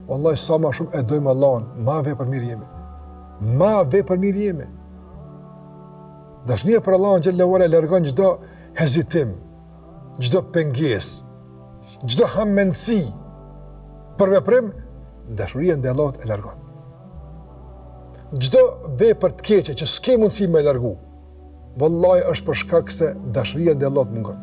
Wallahi sa më shumë e dojmë Allahun, ma vepër mirë jemi. Ma vepër mirë jemi. Dashuria për Allahun xhallahu ala largon çdo hezitim, çdo pengesë, çdo hamendsi për veprim, dashuria ndaj Allahut e largon. Çdo vepër të keqe që s'ke mundësi me largu, vallahi është për shkak se dashuria ndaj Allahut mungon.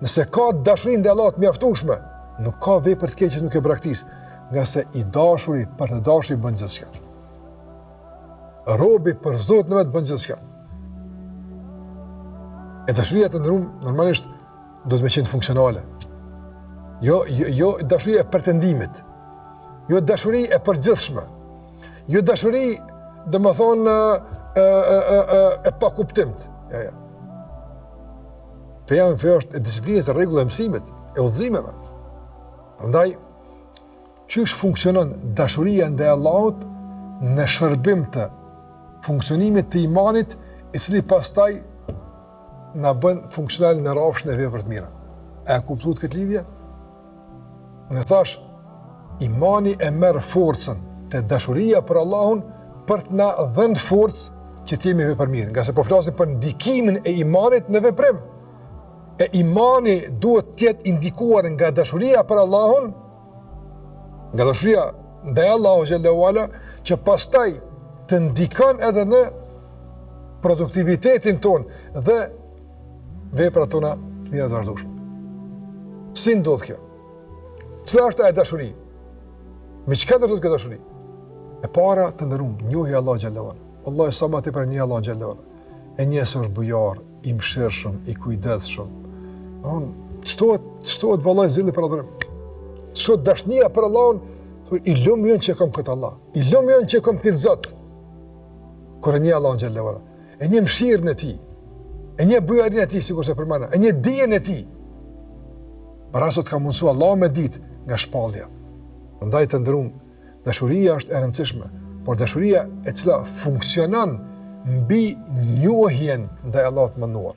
Nëse ka dashuri ndaj Allahut mjaftueshme, nuk ka vepër të keqe që nuk e braktis, nga se i dashuri për të dashuri bën gjithçka. Robi për Zotin e vet bën gjithçka. E dashuria të ndrum normalisht do të më qenë funksionale. Jo dashuria e pretendimit. Jo dashuri e përgjithshme. Jo dashuri, domethënë e pa kuptimt. Ja. Feja është e disiplinës, e rregullave, mësimit, e udhëzimeve. Prandaj çish funksionon dashuria ndaj Allahut në shërbim të funksionimit të imanit, i cili pastaj na bën funksional në rrafshin e veprave të mira. A e kuptuat këtë lidhje? Unë thash, imani e merr forcën te dashuria për Allahun për të na dhënë forcë që të jemi vepër mirë, nga se po flasim për ndikimin e imanit në veprim. E imani duhet të jetë indikuar nga dashuria për Allahun, nga dashuria ndaj Allahut xhallahu ala, që pastaj të ndikon edhe në produktivitetin ton dhe veprat tona të mira të vazhdueshme. Si ndodh kjo? Cila është e dashuri? Me çka do të ketë dashuri? E para të ndërum, njohja Allah xhallahu ala. Allah sa më tepër një Allah xhallahu ala. E njësë është bujar, i mëshirshëm, i kujdesshëm. Çtohet vallai zilli për adhurim. Çto dashnia për Allahun, i lum jën që kam këtë Allah. I lum jën që kam këtë Zot. Kur një Allah xhallahu ala. E një mëshirën e tij. E një bujarin e tij, sikur se përmana. E një dijen e tij. Para se të ka mundsu Allah me ditë nga shpallja. Prandaj të ndërum, dashuria është e rëndësishme, por dashuria e cila funksionon mbi njohjen ndaj Allahut të mënduar.